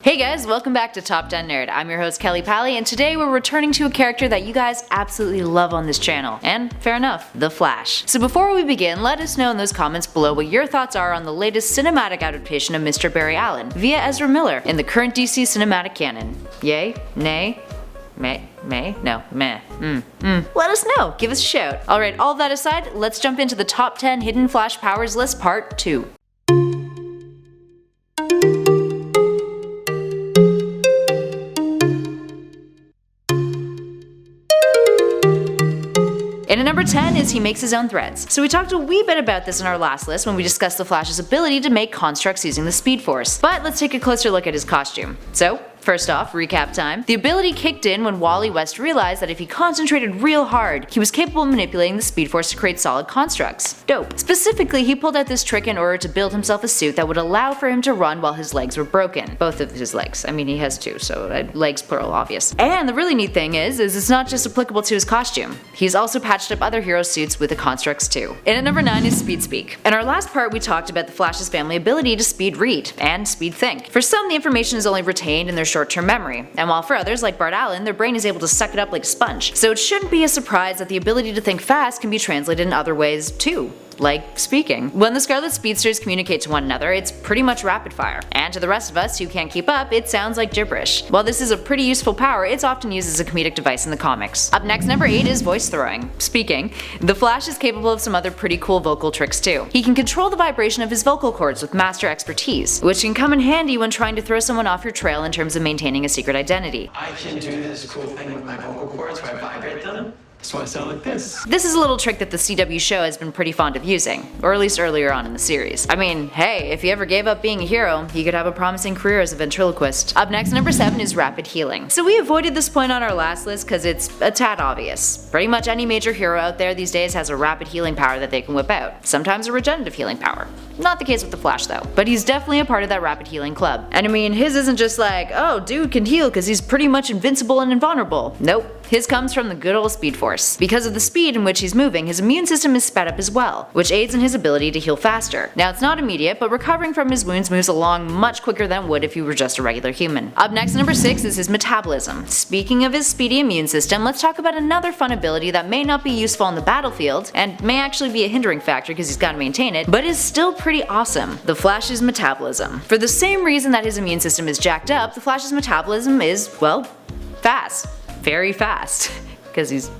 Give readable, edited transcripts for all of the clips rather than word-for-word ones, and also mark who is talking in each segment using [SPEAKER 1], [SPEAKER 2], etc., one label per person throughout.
[SPEAKER 1] Hey guys, welcome back to Top 10 Nerd. I'm your host Kelly Pally, and today we're returning to a character that you guys absolutely love on this channel. And fair enough, The Flash. So before we begin, let us know in those comments below what your thoughts are on the latest cinematic adaptation of Mr. Barry Allen via Ezra Miller in the current DC cinematic canon. Yay? Nay? May? No, meh. Let us know, give us a shout. Alright, all that aside, let's jump into the top 10 hidden Flash powers list part 2. And at number 10 is he makes his own threads. So we talked a wee bit about this in our last list when we discussed the Flash's ability to make constructs using the Speed Force. But let's take a closer look at his costume. So, first off, recap time. The ability kicked in when Wally West realized that if he concentrated real hard, he was capable of manipulating the Speed Force to create solid constructs. Dope. Specifically, he pulled out this trick in order to build himself a suit that would allow for him to run while his legs were broken. Both of his legs. I mean, he has two, so legs plural, obvious. And the really neat thing is it's not just applicable to his costume. He's also patched up other hero suits with the constructs too. And at number 9 is Speed Speak. In our last part, we talked about the Flash's family ability to speed read and speed think. For some, the information is only retained in their short-term memory, and while for others, like Bart Allen, their brain is able to suck it up like a sponge. So it shouldn't be a surprise that the ability to think fast can be translated in other ways too. Like speaking. When the Scarlet Speedsters communicate to one another, it's pretty much rapid fire. And to the rest of us who can't keep up, it sounds like gibberish. While this is a pretty useful power, it's often used as a comedic device in the comics. Up next, number 8 is voice throwing. Speaking, the Flash is capable of some other pretty cool vocal tricks too. He can control the vibration of his vocal cords with master expertise, which can come in handy when trying to throw someone off your trail in terms of maintaining a secret identity.
[SPEAKER 2] I can do this cool thing with my vocal cords where I vibrate them. So I sound like this.
[SPEAKER 1] This is a little trick that the CW show has been pretty fond of using, or at least earlier on in the series. I mean, hey, if he ever gave up being a hero, he could have a promising career as a ventriloquist. Up next, number 7 is rapid healing. So we avoided this point on our last list because it's a tad obvious. Pretty much any major hero out there these days has a rapid healing power that they can whip out. Sometimes a regenerative healing power. Not the case with the Flash though, but he's definitely a part of that rapid healing club. And I mean, his isn't just like, oh, dude can heal because he's pretty much invincible and invulnerable. Nope. His comes from the good old Speed Force. Because of the speed in which he's moving, his immune system is sped up as well, which aids in his ability to heal faster. Now it's not immediate, but recovering from his wounds moves along much quicker than it would if he were just a regular human. Up next, number 6 is his metabolism. Speaking of his speedy immune system, let's talk about another fun ability that may not be useful on the battlefield, and may actually be a hindering factor because he's got to maintain it, but is still pretty awesome. The Flash's metabolism. For the same reason that his immune system is jacked up, the Flash's metabolism is, well, fast. Very fast. Because he's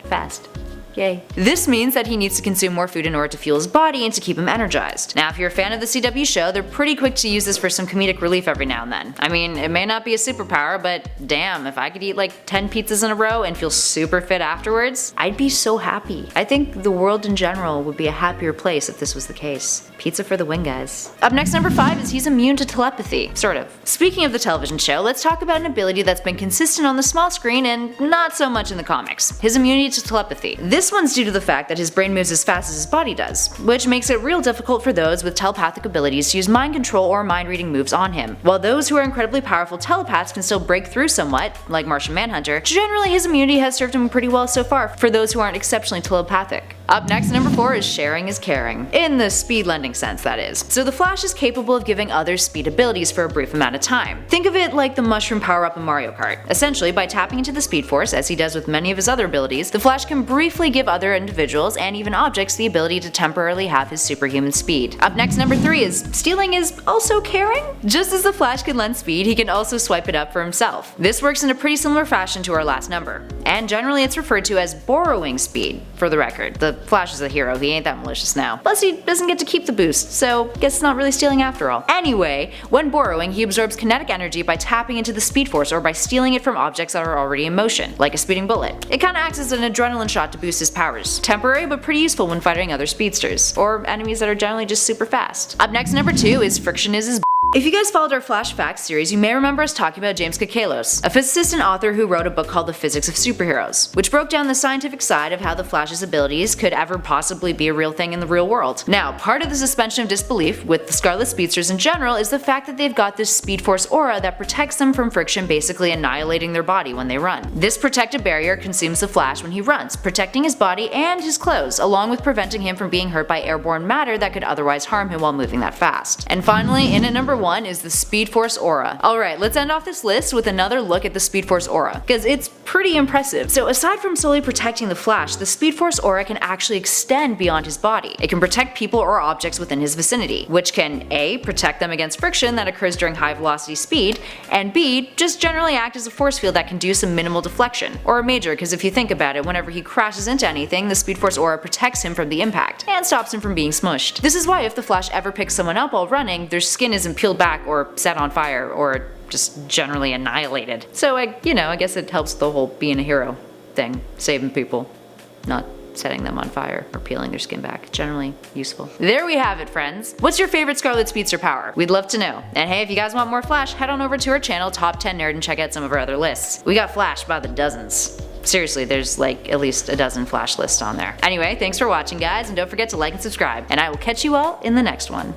[SPEAKER 1] fast. Yay. This means that he needs to consume more food in order to fuel his body and to keep him energized. Now if you're a fan of the CW show, they're pretty quick to use this for some comedic relief every now and then. I mean, it may not be a superpower, but damn, if I could eat like 10 pizzas in a row and feel super fit afterwards, I'd be so happy. I think the world in general would be a happier place if this was the case. Pizza for the win, guys. Up next, number 5 is he's immune to telepathy. Sort of. Speaking of the television show, let's talk about an ability that's been consistent on the small screen and not so much in the comics. His immunity to telepathy. This one's due to the fact that his brain moves as fast as his body does, which makes it real difficult for those with telepathic abilities to use mind control or mind reading moves on him. While those who are incredibly powerful telepaths can still break through somewhat, like Martian Manhunter, generally his immunity has served him pretty well so far for those who aren't exceptionally telepathic. Up next, number 4 is sharing is caring. In the speed lending sense, that is. So the Flash is capable of giving others speed abilities for a brief amount of time. Think of it like the mushroom power-up in Mario Kart. Essentially, by tapping into the Speed Force, as he does with many of his other abilities, the Flash can briefly give other individuals and even objects the ability to temporarily have his superhuman speed. Up next, number 3 is stealing is also caring? Just as the Flash can lend speed, he can also swipe it up for himself. This works in a pretty similar fashion to our last number. And generally it's referred to as borrowing speed, for the record. The Flash is a hero, he ain't that malicious now. Plus he doesn't get to keep the boost, so guess it's not really stealing after all. Anyway, when borrowing, he absorbs kinetic energy by tapping into the Speed Force or by stealing it from objects that are already in motion, like a speeding bullet. It kinda acts as an adrenaline shot to boost his powers. Temporary but pretty useful when fighting other speedsters, or enemies that are generally just super fast. Up next, number 2 is friction is his If you guys followed our Flash Facts series, you may remember us talking about James Kakalos, a physicist and author who wrote a book called The Physics of Superheroes, which broke down the scientific side of how the Flash's abilities could ever possibly be a real thing in the real world. Now, part of the suspension of disbelief with the Scarlet Speedsters in general is the fact that they've got this Speed Force aura that protects them from friction, basically annihilating their body when they run. This protective barrier consumes the Flash when he runs, protecting his body and his clothes, along with preventing him from being hurt by airborne matter that could otherwise harm him while moving that fast. And finally, in at number 1 is the Speed Force Aura. Alright, let's end off this list with another look at the Speed Force Aura, because it's pretty impressive. So aside from solely protecting the Flash, the Speed Force Aura can actually extend beyond his body. It can protect people or objects within his vicinity, which can A, protect them against friction that occurs during high velocity speed, and B, just generally act as a force field that can do some minimal deflection. Or a major, because if you think about it, whenever he crashes into anything, the Speed Force Aura protects him from the impact, and stops him from being smushed. This is why if the Flash ever picks someone up while running, their skin isn't peeled back or set on fire or just generally annihilated. So I guess it helps the whole being a hero thing, saving people, not setting them on fire or peeling their skin back. Generally useful. There we have it, friends. What's your favorite Scarlet Speedster power? We'd love to know. And hey, if you guys want more Flash, head on over to our channel, Top 10 Nerd, and check out some of our other lists. We got Flash by the dozens. Seriously, there's like at least a dozen Flash lists on there. Anyway, thanks for watching, guys, and don't forget to like and subscribe, and I will catch you all in the next one.